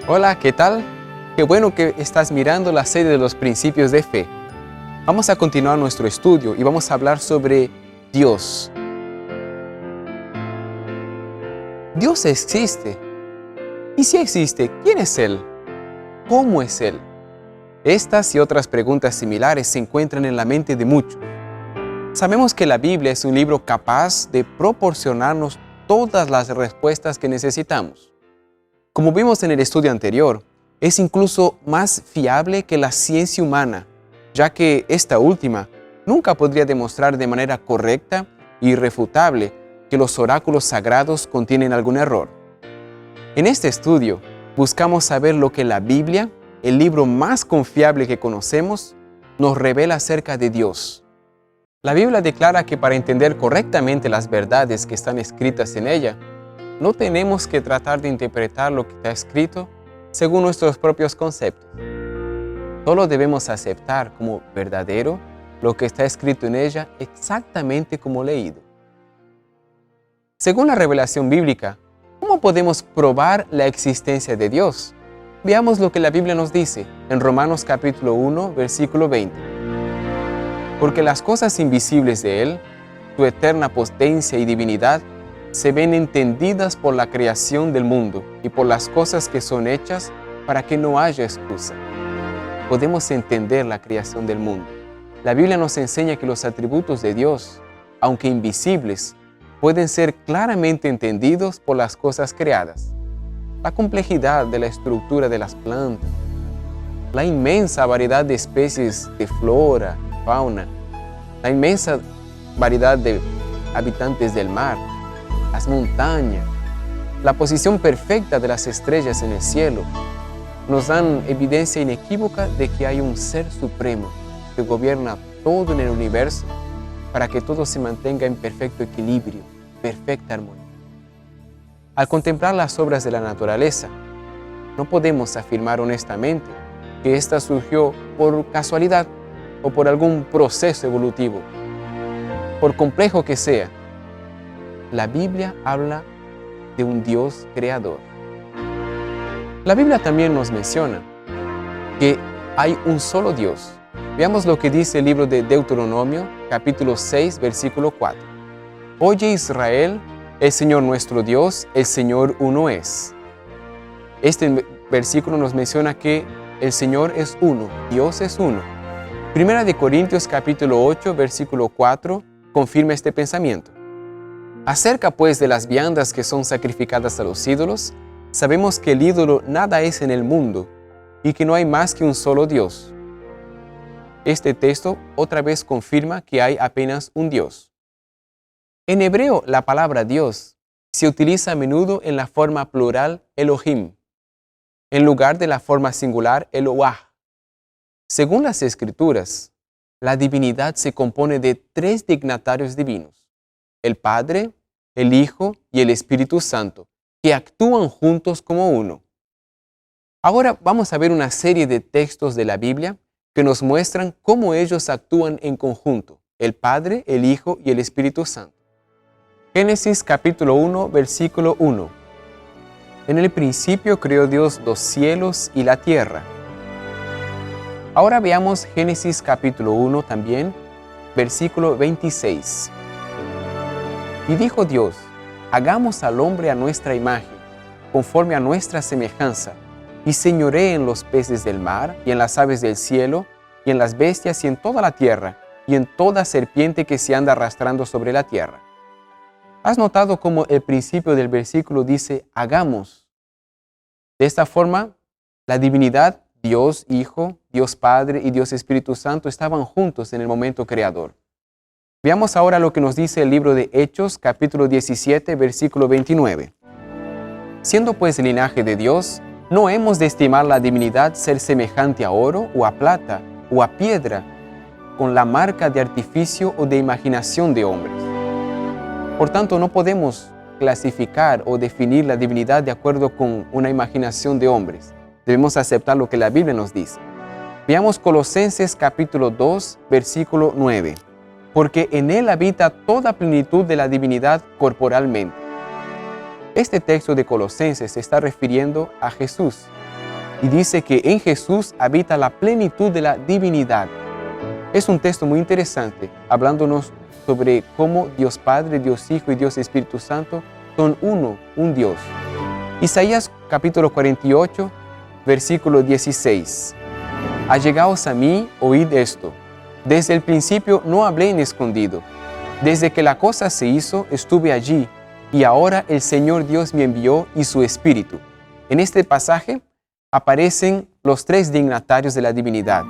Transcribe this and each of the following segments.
Hola, ¿qué tal? Qué bueno que estás mirando la serie de los principios de fe. Vamos a continuar nuestro estudio y vamos a hablar sobre Dios. Dios existe. Y si existe, ¿quién es Él? ¿Cómo es Él? Estas y otras preguntas similares se encuentran en la mente de muchos. Sabemos que la Biblia es un libro capaz de proporcionarnos todas las respuestas que necesitamos. Como vimos en el estudio anterior, es incluso más fiable que la ciencia humana, ya que esta última nunca podría demostrar de manera correcta e irrefutable que los oráculos sagrados contienen algún error. En este estudio, buscamos saber lo que la Biblia, el libro más confiable que conocemos, nos revela acerca de Dios. La Biblia declara que para entender correctamente las verdades que están escritas en ella, no tenemos que tratar de interpretar lo que está escrito según nuestros propios conceptos. Solo debemos aceptar como verdadero lo que está escrito en ella exactamente como leído. Según la revelación bíblica, ¿cómo podemos probar la existencia de Dios? Veamos lo que la Biblia nos dice en Romanos capítulo 1, versículo 20. Porque las cosas invisibles de Él, su eterna potencia y divinidad, se ven entendidas por la creación del mundo y por las cosas que son hechas para que no haya excusa. Podemos entender la creación del mundo. La Biblia nos enseña que los atributos de Dios, aunque invisibles, pueden ser claramente entendidos por las cosas creadas. La complejidad de la estructura de las plantas, la inmensa variedad de especies de flora, fauna, la inmensa variedad de habitantes del mar, las montañas, la posición perfecta de las estrellas en el cielo, nos dan evidencia inequívoca de que hay un ser supremo que gobierna todo en el universo para que todo se mantenga en perfecto equilibrio, perfecta armonía. Al contemplar las obras de la naturaleza, no podemos afirmar honestamente que ésta surgió por casualidad o por algún proceso evolutivo. Por complejo que sea, la Biblia habla de un Dios creador. La Biblia también nos menciona que hay un solo Dios. Veamos lo que dice el libro de Deuteronomio, capítulo 6, versículo 4. Oye Israel, el Señor nuestro Dios, el Señor uno es. Este versículo nos menciona que el Señor es uno, Dios es uno. Primera de Corintios, capítulo 8, versículo 4, confirma este pensamiento. Acerca pues de las viandas que son sacrificadas a los ídolos, sabemos que el ídolo nada es en el mundo y que no hay más que un solo Dios. Este texto otra vez confirma que hay apenas un Dios. En hebreo, la palabra Dios se utiliza a menudo en la forma plural Elohim, en lugar de la forma singular Eloah. Según las Escrituras, la divinidad se compone de tres dignatarios divinos: el Padre, el Hijo y el Espíritu Santo, que actúan juntos como uno. Ahora vamos a ver una serie de textos de la Biblia que nos muestran cómo ellos actúan en conjunto, el Padre, el Hijo y el Espíritu Santo. Génesis capítulo 1, versículo 1. En el principio creó Dios los cielos y la tierra. Ahora veamos Génesis capítulo 1 también, versículo 26. Y dijo Dios, hagamos al hombre a nuestra imagen, conforme a nuestra semejanza, y señoree en los peces del mar, y en las aves del cielo, y en las bestias, y en toda la tierra, y en toda serpiente que se anda arrastrando sobre la tierra. ¿Has notado cómo el principio del versículo dice, hagamos? De esta forma, la divinidad, Dios Hijo, Dios Padre y Dios Espíritu Santo estaban juntos en el momento creador. Veamos ahora lo que nos dice el libro de Hechos, capítulo 17, versículo 29. Siendo pues el linaje de Dios, no hemos de estimar la divinidad ser semejante a oro o a plata o a piedra, con la marca de artificio o de imaginación de hombres. Por tanto, no podemos clasificar o definir la divinidad de acuerdo con una imaginación de hombres. Debemos aceptar lo que la Biblia nos dice. Veamos Colosenses capítulo 2, versículo 9. Porque en Él habita toda plenitud de la divinidad corporalmente. Este texto de Colosenses se está refiriendo a Jesús y dice que en Jesús habita la plenitud de la divinidad. Es un texto muy interesante, hablándonos sobre cómo Dios Padre, Dios Hijo y Dios Espíritu Santo son uno, un Dios. Isaías capítulo 48, versículo 16. Allegaos a mí, oíd esto. Desde el principio no hablé en escondido. Desde que la cosa se hizo, estuve allí, y ahora el Señor Dios me envió y su Espíritu. En este pasaje aparecen los tres dignatarios de la divinidad.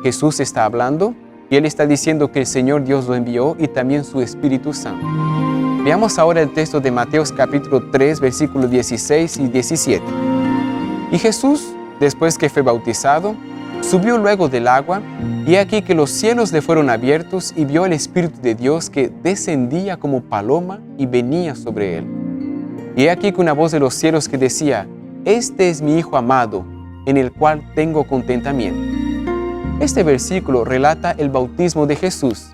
Jesús está hablando y Él está diciendo que el Señor Dios lo envió y también su Espíritu Santo. Veamos ahora el texto de Mateo capítulo 3, versículos 16 y 17. Y Jesús, después que fue bautizado, subió luego del agua, y aquí que los cielos le fueron abiertos y vio el Espíritu de Dios que descendía como paloma y venía sobre él. Y aquí que una voz de los cielos que decía: Este es mi Hijo amado, en el cual tengo contentamiento. Este versículo relata el bautismo de Jesús.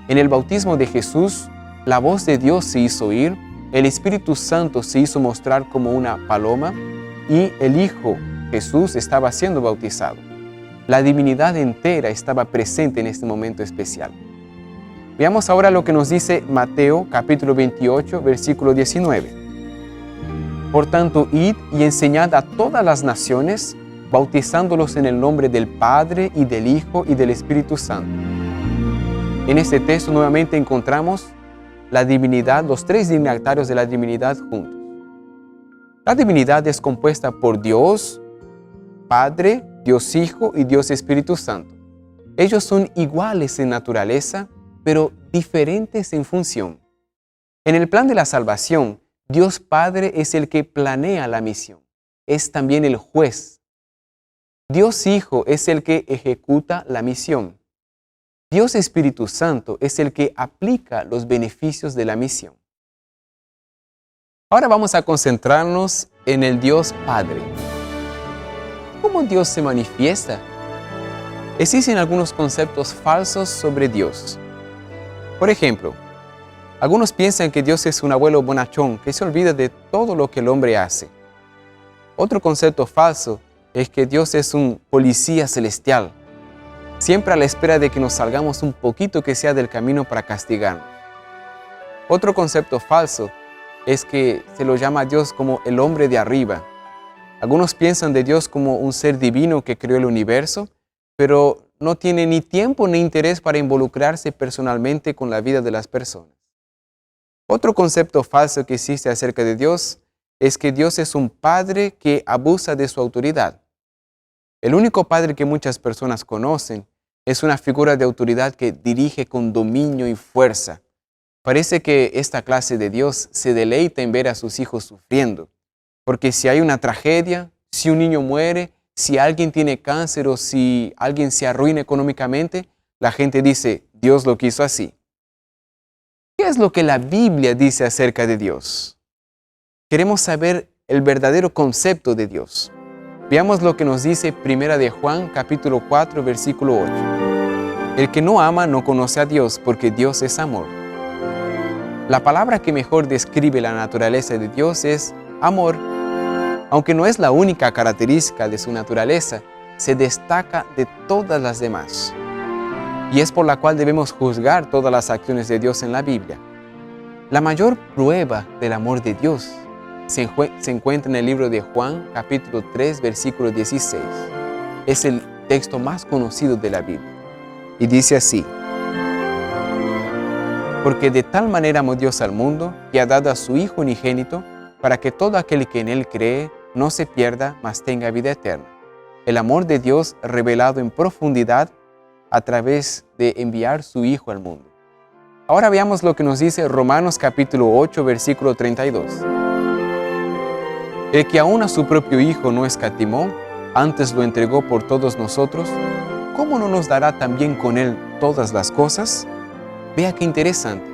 En el bautismo de Jesús, la voz de Dios se hizo oír, el Espíritu Santo se hizo mostrar como una paloma y el Hijo Jesús estaba siendo bautizado. La divinidad entera estaba presente en este momento especial. Veamos ahora lo que nos dice Mateo capítulo 28, versículo 19. Por tanto, id y enseñad a todas las naciones, bautizándolos en el nombre del Padre y del Hijo y del Espíritu Santo. En este texto nuevamente encontramos la divinidad, los tres dignatarios de la divinidad juntos. La divinidad es compuesta por Dios Padre, Dios Hijo y Dios Espíritu Santo. Ellos son iguales en naturaleza, pero diferentes en función. En el plan de la salvación, Dios Padre es el que planea la misión. Es también el juez. Dios Hijo es el que ejecuta la misión. Dios Espíritu Santo es el que aplica los beneficios de la misión. Ahora vamos a concentrarnos en el Dios Padre. ¿Cómo Dios se manifiesta? Existen algunos conceptos falsos sobre Dios. Por ejemplo, algunos piensan que Dios es un abuelo bonachón que se olvida de todo lo que el hombre hace. Otro concepto falso es que Dios es un policía celestial, siempre a la espera de que nos salgamos un poquito que sea del camino para castigarnos. Otro concepto falso es que se lo llama a Dios como el hombre de arriba. Algunos piensan de Dios como un ser divino que creó el universo, pero no tiene ni tiempo ni interés para involucrarse personalmente con la vida de las personas. Otro concepto falso que existe acerca de Dios es que Dios es un padre que abusa de su autoridad. El único padre que muchas personas conocen es una figura de autoridad que dirige con dominio y fuerza. Parece que esta clase de Dios se deleita en ver a sus hijos sufriendo. Porque si hay una tragedia, si un niño muere, si alguien tiene cáncer o si alguien se arruina económicamente, la gente dice, Dios lo quiso así. ¿Qué es lo que la Biblia dice acerca de Dios? Queremos saber el verdadero concepto de Dios. Veamos lo que nos dice 1 de Juan capítulo 4, versículo 8. El que no ama no conoce a Dios, porque Dios es amor. La palabra que mejor describe la naturaleza de Dios es amor. Aunque no es la única característica de su naturaleza, se destaca de todas las demás. Y es por la cual debemos juzgar todas las acciones de Dios en la Biblia. La mayor prueba del amor de Dios se encuentra en el libro de Juan, capítulo 3, versículo 16. Es el texto más conocido de la Biblia. Y dice así: Porque de tal manera amó Dios al mundo, que ha dado a su Hijo unigénito, para que todo aquel que en Él cree no se pierda, mas tenga vida eterna. El amor de Dios revelado en profundidad a través de enviar su Hijo al mundo. Ahora veamos lo que nos dice Romanos capítulo 8, versículo 32. El que aún a su propio Hijo no escatimó, antes lo entregó por todos nosotros, ¿cómo no nos dará también con Él todas las cosas? Vea qué interesante.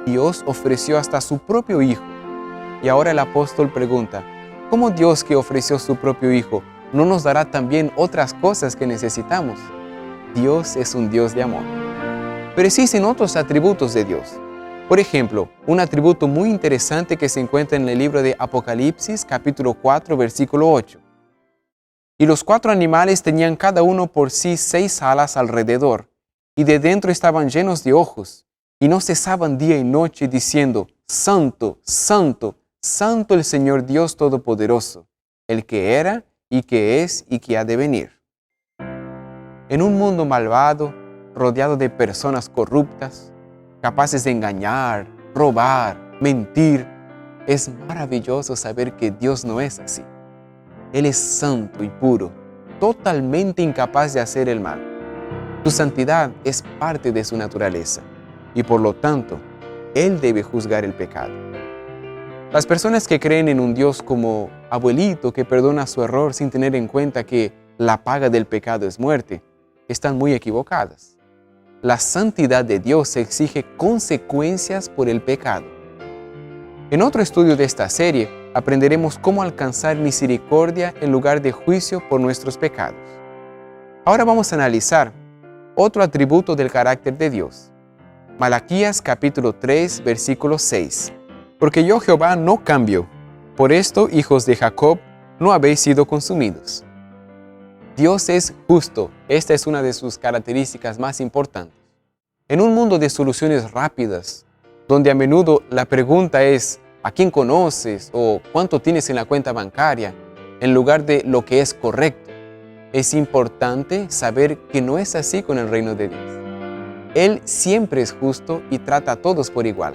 Dios ofreció hasta su propio Hijo. Y ahora el apóstol pregunta, ¿cómo Dios que ofreció su propio Hijo no nos dará también otras cosas que necesitamos? Dios es un Dios de amor. Pero existen otros atributos de Dios. Por ejemplo, un atributo muy interesante que se encuentra en el libro de Apocalipsis, capítulo 4, versículo 8. Y los 4 animales tenían cada uno por sí 6 alas alrededor, y de dentro estaban llenos de ojos, y no cesaban día y noche diciendo: Santo, Santo, Santo el Señor Dios Todopoderoso, el que era, y que es, y que ha de venir. En un mundo malvado, rodeado de personas corruptas, capaces de engañar, robar, mentir, es maravilloso saber que Dios no es así. Él es santo y puro, totalmente incapaz de hacer el mal. Su santidad es parte de su naturaleza y por lo tanto, Él debe juzgar el pecado. Las personas que creen en un Dios como abuelito que perdona su error sin tener en cuenta que la paga del pecado es muerte, están muy equivocadas. La santidad de Dios exige consecuencias por el pecado. En otro estudio de esta serie, aprenderemos cómo alcanzar misericordia en lugar de juicio por nuestros pecados. Ahora vamos a analizar otro atributo del carácter de Dios. Malaquías capítulo 3, versículo 6. Porque yo Jehová no cambio. Por esto, hijos de Jacob, no habéis sido consumidos. Dios es justo. Esta es una de sus características más importantes. En un mundo de soluciones rápidas, donde a menudo la pregunta es ¿a quién conoces? O ¿cuánto tienes en la cuenta bancaria? En lugar de lo que es correcto. Es importante saber que no es así con el reino de Dios. Él siempre es justo y trata a todos por igual.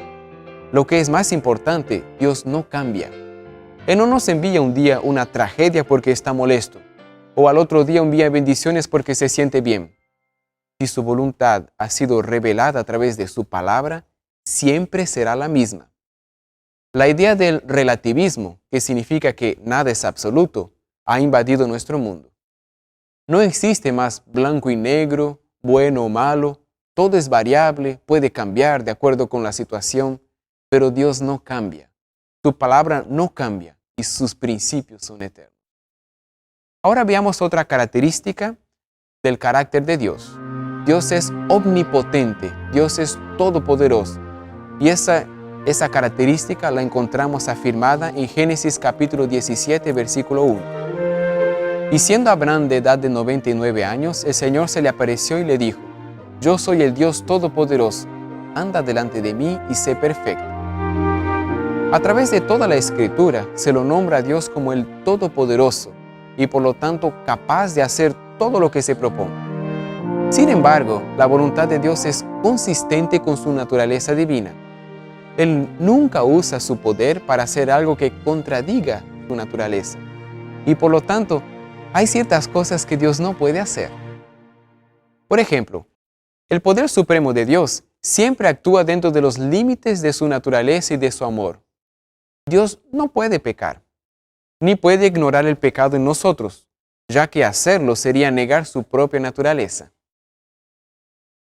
Lo que es más importante, Dios no cambia. Él no nos envía un día una tragedia porque está molesto, o al otro día envía bendiciones porque se siente bien. Si su voluntad ha sido revelada a través de su palabra, siempre será la misma. La idea del relativismo, que significa que nada es absoluto, ha invadido nuestro mundo. No existe más blanco y negro, bueno o malo, todo es variable, puede cambiar de acuerdo con la situación, pero Dios no cambia. Su palabra no cambia y sus principios son eternos. Ahora veamos otra característica del carácter de Dios. Dios es omnipotente, Dios es todopoderoso. Y esa característica la encontramos afirmada en Génesis capítulo 17, versículo 1. Y siendo Abraham de edad de 99 años, el Señor se le apareció y le dijo: Yo soy el Dios todopoderoso, anda delante de mí y sé perfecto. A través de toda la Escritura se lo nombra a Dios como el Todopoderoso y por lo tanto capaz de hacer todo lo que se proponga. Sin embargo, la voluntad de Dios es consistente con su naturaleza divina. Él nunca usa su poder para hacer algo que contradiga su naturaleza. Y por lo tanto, hay ciertas cosas que Dios no puede hacer. Por ejemplo, el poder supremo de Dios siempre actúa dentro de los límites de su naturaleza y de su amor. Dios no puede pecar, ni puede ignorar el pecado en nosotros, ya que hacerlo sería negar su propia naturaleza.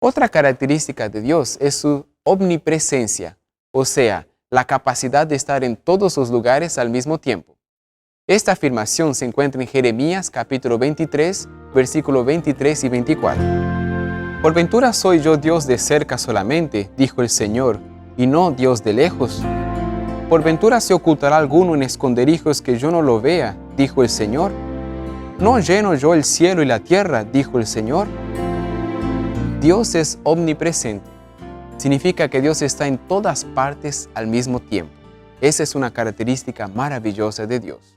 Otra característica de Dios es su omnipresencia, o sea, la capacidad de estar en todos los lugares al mismo tiempo. Esta afirmación se encuentra en Jeremías capítulo 23, versículos 23 y 24. Por ventura soy yo Dios de cerca solamente, dijo el Señor, y no Dios de lejos. Por ventura se ocultará alguno en esconderijos que yo no lo vea, dijo el Señor. ¿No lleno yo el cielo y la tierra?, dijo el Señor. Dios es omnipresente. Significa que Dios está en todas partes al mismo tiempo. Esa es una característica maravillosa de Dios.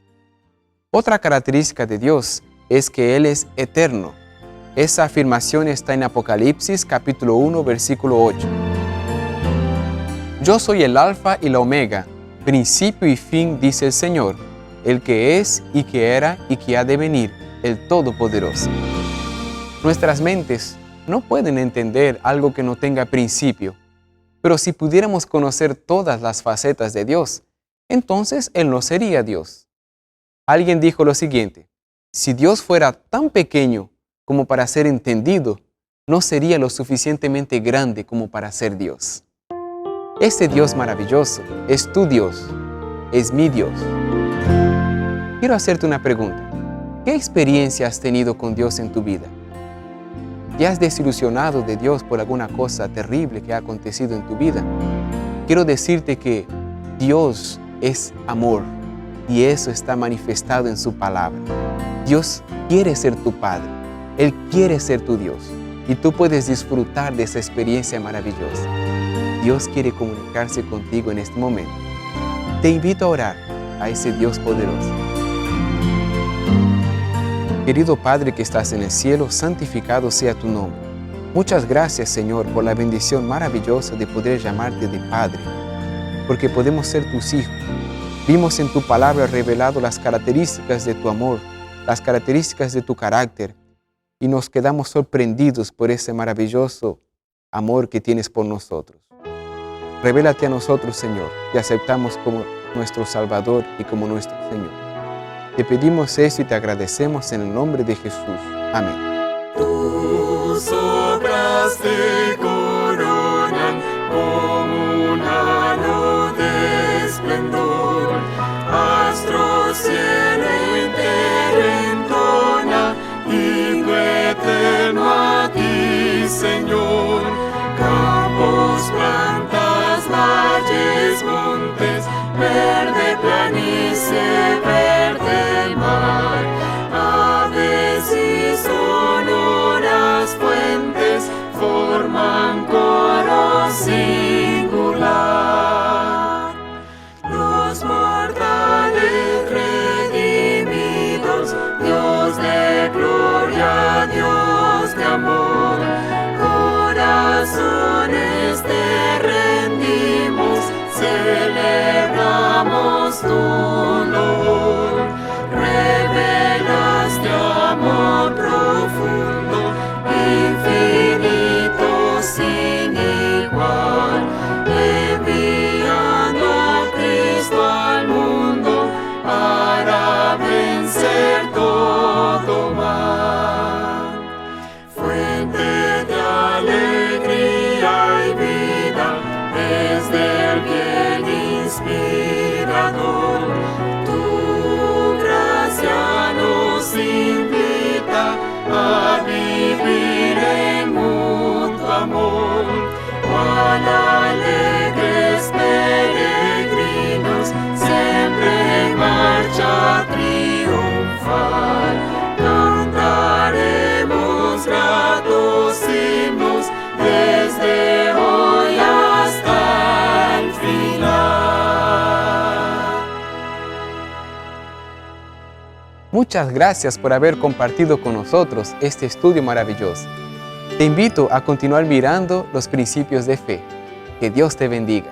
Otra característica de Dios es que Él es eterno. Esa afirmación está en Apocalipsis capítulo 1, versículo 8. Yo soy el Alfa y la Omega, principio y fin, dice el Señor, el que es y que era y que ha de venir, el Todopoderoso. Nuestras mentes no pueden entender algo que no tenga principio, pero si pudiéramos conocer todas las facetas de Dios, entonces Él no sería Dios. Alguien dijo lo siguiente: si Dios fuera tan pequeño como para ser entendido, no sería lo suficientemente grande como para ser Dios. Este Dios maravilloso es tu Dios, es mi Dios. Quiero hacerte una pregunta. ¿Qué experiencia has tenido con Dios en tu vida? ¿Te has desilusionado de Dios por alguna cosa terrible que ha acontecido en tu vida? quiero decirte que Dios es amor y eso está manifestado en su palabra. Dios quiere ser tu Padre, Él quiere ser tu Dios y tú puedes disfrutar de esa experiencia maravillosa. Dios quiere comunicarse contigo en este momento. Te invito a orar a ese Dios poderoso. Querido Padre que estás en el cielo, santificado sea tu nombre. Muchas gracias, Señor, por la bendición maravillosa de poder llamarte de Padre, porque podemos ser tus hijos. Vimos en tu palabra revelado las características de tu amor, las características de tu carácter, y nos quedamos sorprendidos por ese maravilloso amor que tienes por nosotros. Revélate a nosotros, Señor, y aceptamos como nuestro Salvador y como nuestro Señor. Te pedimos eso y te agradecemos en el nombre de Jesús. Amén. Tus obras te coronan como un halo de esplendor. Astro cielo entero entona, himno eterno a ti, Señor. Campos, plantas, valles, montes, verde planicie, verde mar, aves y sonoras fuentes forman coro singular. Los mortales redimidos, Dios de gloria, Dios de amor, corazones te rendimos, celebramos tu honor. Revelaste amor profundo, infinito, sin igual, enviando a Cristo al mundo para vencer todo mal. Fuente de alegría y vida, es del bien inspirador. Tu gracia nos invita a vivir en mutuo amor, cual alegres peregrinos, siempre en marcha triunfal. Cantaremos gratos himnos desde hoy hasta el final. Muchas gracias por haber compartido con nosotros este estudio maravilloso. Te invito a continuar mirando los principios de fe. Que Dios te bendiga.